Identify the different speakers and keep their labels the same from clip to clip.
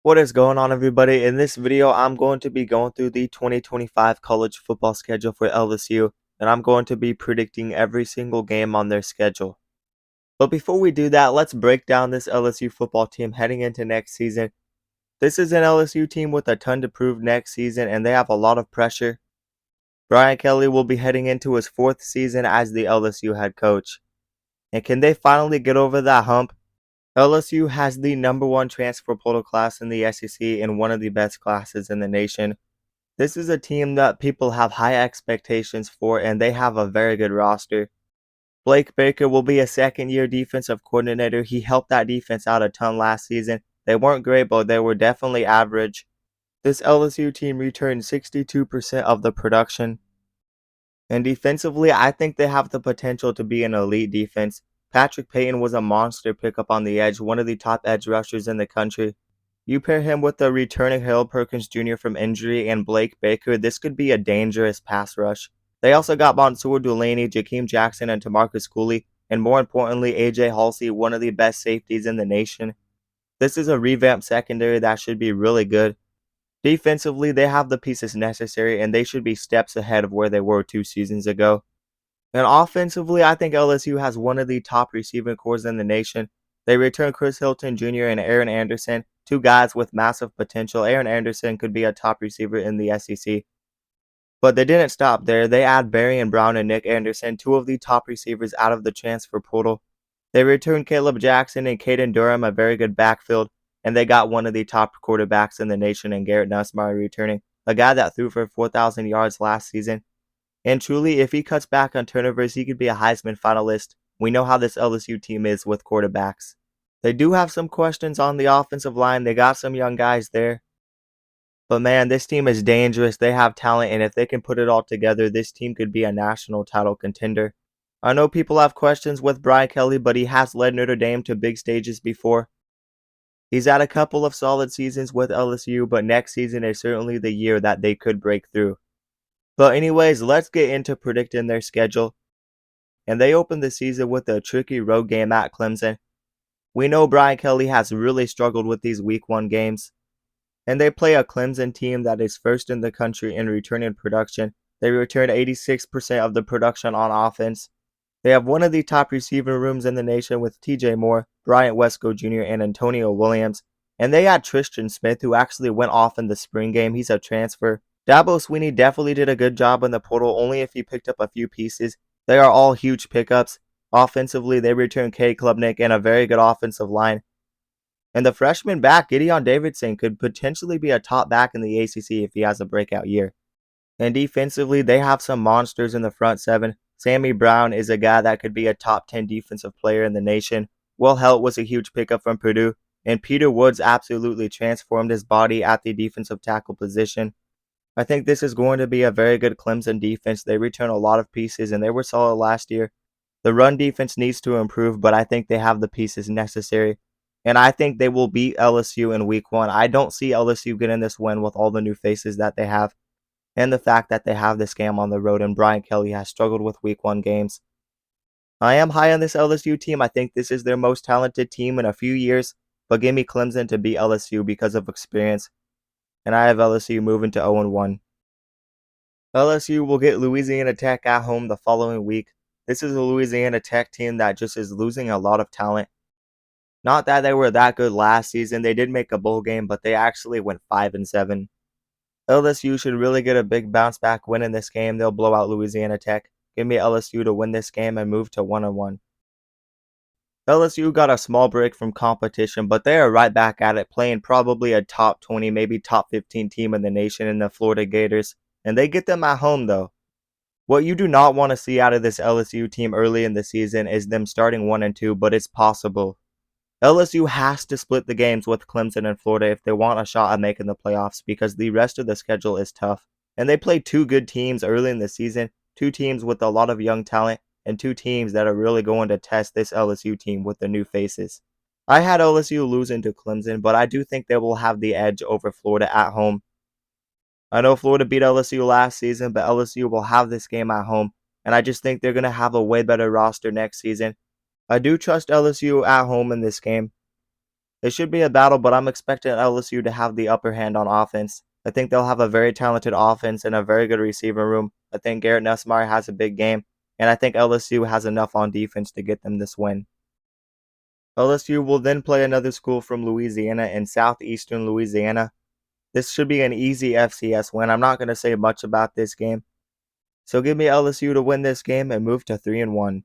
Speaker 1: What is going on, everybody? In this video, I'm going to be going through the 2025 college football schedule for LSU, and I'm going to be predicting every single game on their schedule. But before we do that, let's break down this LSU football team heading into next season. This is an LSU team with a ton to prove next season, and they have a lot of pressure. Brian Kelly will be heading into his 4th season as the LSU head coach. And can they finally get over that hump? LSU has the #1 transfer portal class in the SEC and one of the best classes in the nation. This is a team that people have high expectations for, and they have a very good roster. Blake Baker will be a second-year defensive coordinator. He helped that defense out a ton last season. They weren't great, but they were definitely average. This LSU team returned 62% of the production. And defensively, I think they have the potential to be an elite defense. Patrick Payton was a monster pickup on the edge, one of the top edge rushers in the country. You pair him with the returning Harold Perkins Jr. from injury and Blake Baker, this could be a dangerous pass rush. They also got Mansour Delaney, Jakeem Jackson, and Tamarcus Cooley, and more importantly, AJ Halsey, one of the best safeties in the nation. This is a revamped secondary that should be really good. Defensively, they have the pieces necessary, and they should be steps ahead of where they were 2 seasons ago. And offensively, I think LSU has one of the top receiving corps in the nation. They return Chris Hilton Jr. and Aaron Anderson, two guys with massive potential. Aaron Anderson could be a top receiver in the SEC. But they didn't stop there. They add Barry Brown and Nick Anderson, two of the top receivers out of the transfer portal. They return Caleb Jackson and Caden Durham, a very good backfield. And they got one of the top quarterbacks in the nation in Garrett Nussmeier returning, a guy that threw for 4,000 yards last season. And truly, if he cuts back on turnovers, he could be a Heisman finalist. We know how this LSU team is with quarterbacks. They do have some questions on the offensive line. They got some young guys there. But man, this team is dangerous. They have talent, and if they can put it all together, this team could be a national title contender. I know people have questions with Brian Kelly, but he has led Notre Dame to big stages before. He's had a couple of solid seasons with LSU, but next season is certainly the year that they could break through. But anyways, let's get into predicting their schedule. And they open the season with a tricky road game at Clemson. We know Brian Kelly has really struggled with these week 1 games. And they play a Clemson team that is first in the country in returning production. They return 86% of the production on offense. They have one of the top receiver rooms in the nation with TJ Moore, Bryant Wesco Jr., and Antonio Williams. And they had Tristan Smith, who actually went off in the spring game. He's a transfer. Dabo Swinney definitely did a good job in the portal, only if he picked up a few pieces. They are all huge pickups. Offensively, they return K. Klubnik and a very good offensive line. And the freshman back, Gideon Davidson, could potentially be a top back in the ACC if he has a breakout year. And defensively, they have some monsters in the front 7. Sammy Brown is a guy that could be a top 10 defensive player in the nation. Will Helt was a huge pickup from Purdue. And Peter Woods absolutely transformed his body at the defensive tackle position. I think this is going to be a very good Clemson defense. They return a lot of pieces, and they were solid last year. The run defense needs to improve, but I think they have the pieces necessary. And I think they will beat LSU in week 1. I don't see LSU getting this win with all the new faces that they have, and the fact that they have this game on the road, and Brian Kelly has struggled with week 1 games. I am high on this LSU team. I think this is their most talented team in a few years, but give me Clemson to beat LSU because of experience. And I have LSU moving to 0-1. LSU will get Louisiana Tech at home the following week. This is a Louisiana Tech team that just is losing a lot of talent. Not that they were that good last season. They did make a bowl game, but they actually went 5-7. LSU should really get a big bounce back win in this game. They'll blow out Louisiana Tech. Give me LSU to win this game and move to 1-1. LSU got a small break from competition, but they are right back at it, playing probably a top 20, maybe top 15 team in the nation in the Florida Gators, and they get them at home though. What you do not want to see out of this LSU team early in the season is them starting 1-2, but it's possible. LSU has to split the games with Clemson and Florida if they want a shot at making the playoffs, because the rest of the schedule is tough. And they play 2 good teams early in the season, 2 teams with a lot of young talent, and 2 teams that are really going to test this LSU team with the new faces. I had LSU losing to Clemson, but I do think they will have the edge over Florida at home. I know Florida beat LSU last season, but LSU will have this game at home, and I just think they're going to have a way better roster next season. I do trust LSU at home in this game. It should be a battle, but I'm expecting LSU to have the upper hand on offense. I think they'll have a very talented offense and a very good receiver room. I think Garrett Nussmeier has a big game, and I think LSU has enough on defense to get them this win. LSU will then play another school from Louisiana in southeastern Louisiana. This should be an easy FCS win. I'm not going to say much about this game. So give me LSU to win this game and move to 3-1.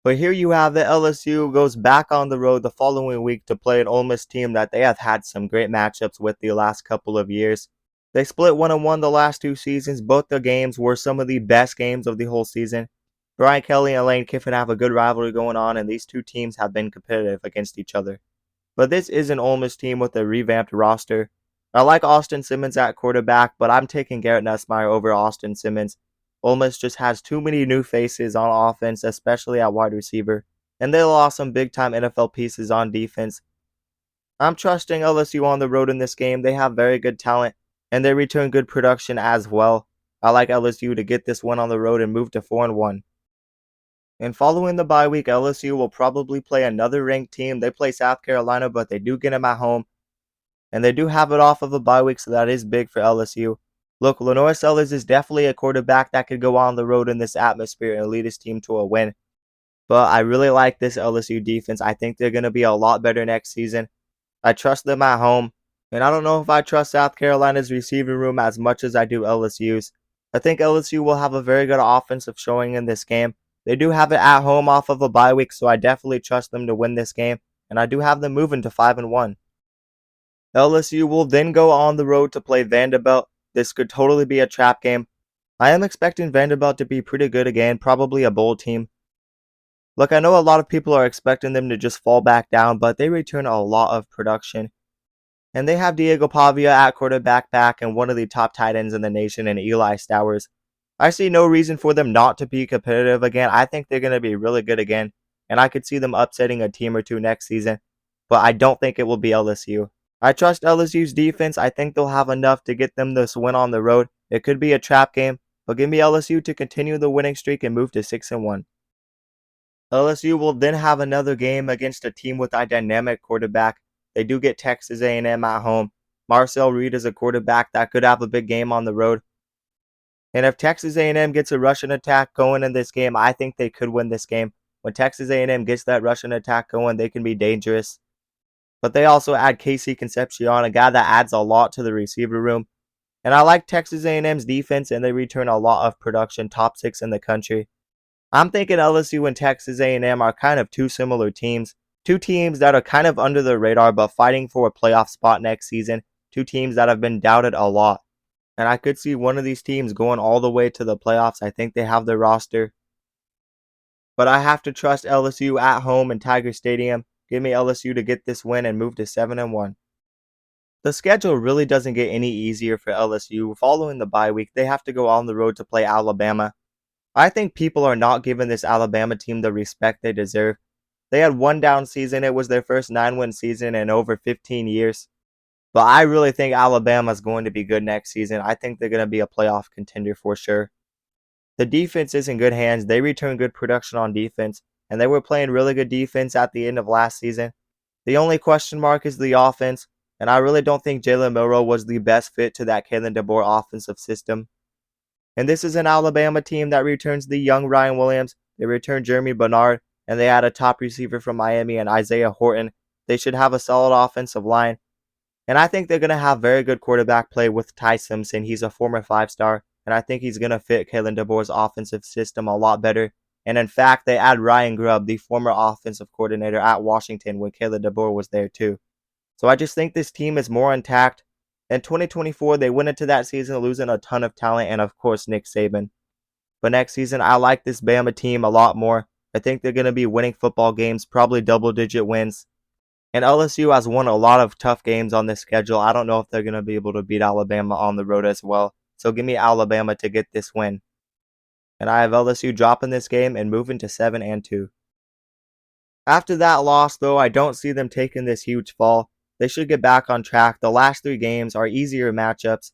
Speaker 1: But here you have it. LSU goes back on the road the following week to play an Ole Miss team that they have had some great matchups with the last couple of years. They split 1-1 the last 2 seasons. Both the games were some of the best games of the whole season. Brian Kelly and Lane Kiffin have a good rivalry going on, and these two teams have been competitive against each other. But this is an Ole Miss team with a revamped roster. I like Austin Simmons at quarterback, but I'm taking Garrett Nussmeier over Austin Simmons. Ole Miss just has too many new faces on offense, especially at wide receiver, and they lost some big-time NFL pieces on defense. I'm trusting LSU on the road in this game. They have very good talent, and they return good production as well. I like LSU to get this one on the road and move to 4-1. And following the bye week, LSU will probably play another ranked team. They play South Carolina, but they do get them at home. And they do have it off of a bye week, so that is big for LSU. Look, Lenore Sellers is definitely a quarterback that could go on the road in this atmosphere and lead his team to a win. But I really like this LSU defense. I think they're going to be a lot better next season. I trust them at home. And I don't know if I trust South Carolina's receiving room as much as I do LSU's. I think LSU will have a very good offensive showing in this game. They do have it at home off of a bye week, so I definitely trust them to win this game. And I do have them moving to 5-1. LSU will then go on the road to play Vanderbilt. This could totally be a trap game. I am expecting Vanderbilt to be pretty good again, probably a bowl team. Look, I know a lot of people are expecting them to just fall back down, but they return a lot of production. And they have Diego Pavia at quarterback back and one of the top tight ends in the nation in Eli Stowers. I see no reason for them not to be competitive again. I think they're going to be really good again, and I could see them upsetting a team or two next season, but I don't think it will be LSU. I trust LSU's defense. I think they'll have enough to get them this win on the road. It could be a trap game, but give me LSU to continue the winning streak and move to 6-1. LSU will then have another game against a team with a dynamic quarterback. They do get Texas A&M at home. Marcel Reed is a quarterback that could have a big game on the road. And if Texas A&M gets a rushing attack going in this game, I think they could win this game. When Texas A&M gets that rushing attack going, they can be dangerous. But they also add Casey Concepcion, a guy that adds a lot to the receiver room. And I like Texas A&M's defense, and they return a lot of production, top 6 in the country. I'm thinking LSU and Texas A&M are kind of two similar teams. Two teams that are kind of under the radar but fighting for a playoff spot next season. Two teams that have been doubted a lot. And I could see one of these teams going all the way to the playoffs. I think they have the roster. But I have to trust LSU at home in Tiger Stadium. Give me LSU to get this win and move to 7-1. The schedule really doesn't get any easier for LSU. Following the bye week, they have to go on the road to play Alabama. I think people are not giving this Alabama team the respect they deserve. They had one down season. It was their first 9-win season in over 15 years. But I really think Alabama's going to be good next season. I think they're going to be a playoff contender for sure. The defense is in good hands. They return good production on defense, and they were playing really good defense at the end of last season. The only question mark is the offense, and I really don't think Jalen Milroe was the best fit to that Kalen DeBoer offensive system. And this is an Alabama team that returns the young Ryan Williams. They return Jeremy Bernard, and they add a top receiver from Miami and Isaiah Horton. They should have a solid offensive line. And I think they're going to have very good quarterback play with Ty Simpson. He's a former 5-star, and I think he's going to fit Kalen DeBoer's offensive system a lot better. And in fact, they add Ryan Grubb, the former offensive coordinator at Washington when Kalen DeBoer was there too. So I just think this team is more intact. In 2024, they went into that season losing a ton of talent and, of course, Nick Saban. But next season, I like this Bama team a lot more. I think they're going to be winning football games, probably double-digit wins. And LSU has won a lot of tough games on this schedule. I don't know if they're going to be able to beat Alabama on the road as well. So give me Alabama to get this win. And I have LSU dropping this game and moving to 7-2. After that loss, though, I don't see them taking this huge fall. They should get back on track. The last 3 games are easier matchups.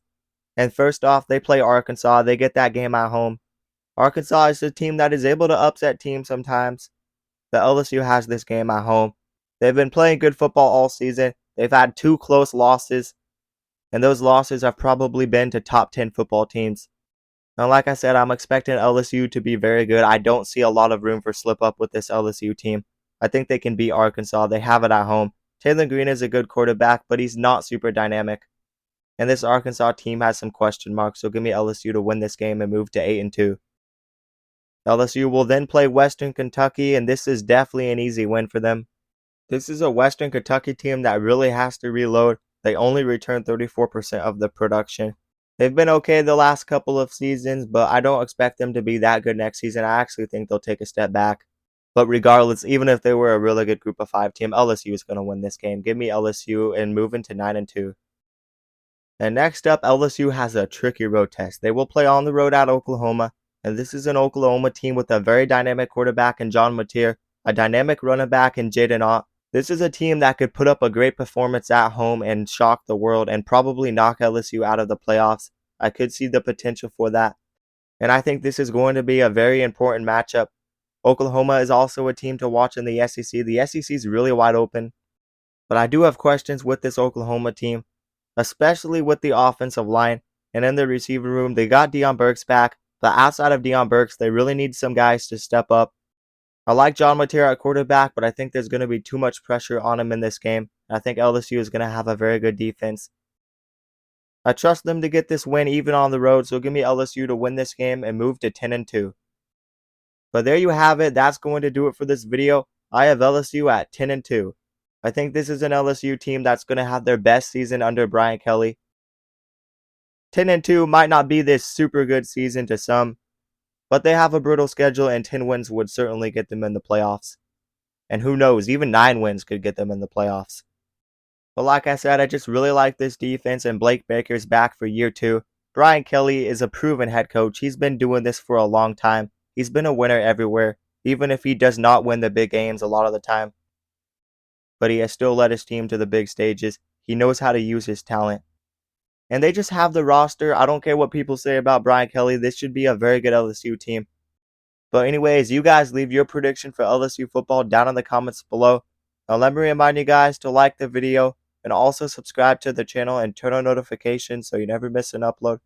Speaker 1: And first off, they play Arkansas. They get that game at home. Arkansas is a team that is able to upset teams sometimes. But LSU has this game at home. They've been playing good football all season. They've had 2 close losses, and those losses have probably been to top 10 football teams. Now, like I said, I'm expecting LSU to be very good. I don't see a lot of room for slip up with this LSU team. I think they can beat Arkansas. They have it at home. Taylor Green is a good quarterback, but he's not super dynamic. And this Arkansas team has some question marks, so give me LSU to win this game and move to 8-2. LSU will then play Western Kentucky, and this is definitely an easy win for them. This is a Western Kentucky team that really has to reload. They only return 34% of the production. They've been okay the last couple of seasons, but I don't expect them to be that good next season. I actually think they'll take a step back. But regardless, even if they were a really good group of 5 team, LSU is going to win this game. Give me LSU and move into 9-2. And next up, LSU has a tricky road test. They will play on the road at Oklahoma, and this is an Oklahoma team with a very dynamic quarterback in John Mateer, a dynamic running back in Jaden Ott. This is a team that could put up a great performance at home and shock the world and probably knock LSU out of the playoffs. I could see the potential for that. And I think this is going to be a very important matchup. Oklahoma is also a team to watch in the SEC. The SEC is really wide open. But I do have questions with this Oklahoma team, especially with the offensive line. And in the receiver room, they got Deion Burks back. But outside of Deion Burks, they really need some guys to step up. I like John Mateer at quarterback, but I think there's going to be too much pressure on him in this game. I think LSU is going to have a very good defense. I trust them to get this win even on the road, so give me LSU to win this game and move to 10-2. But there you have it. That's going to do it for this video. I have LSU at 10-2. I think this is an LSU team that's going to have their best season under Brian Kelly. 10-2 might not be this super good season to some, but they have a brutal schedule, and 10 wins would certainly get them in the playoffs. And who knows, even 9 wins could get them in the playoffs. But like I said, I just really like this defense, and Blake Baker's back for year 2. Brian Kelly is a proven head coach. He's been doing this for a long time. He's been a winner everywhere, even if he does not win the big games a lot of the time. But he has still led his team to the big stages. He knows how to use his talent. And they just have the roster. I don't care what people say about Brian Kelly. This should be a very good LSU team. But anyways, you guys leave your prediction for LSU football down in the comments below. Now let me remind you guys to like the video and also subscribe to the channel and turn on notifications so you never miss an upload.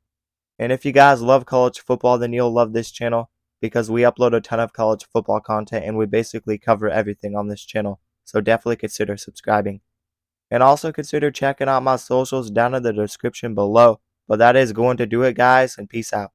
Speaker 1: And if you guys love college football, then you'll love this channel because we upload a ton of college football content and we basically cover everything on this channel. So definitely consider subscribing. And also consider checking out my socials down in the description below. But that is going to do it, guys, and peace out.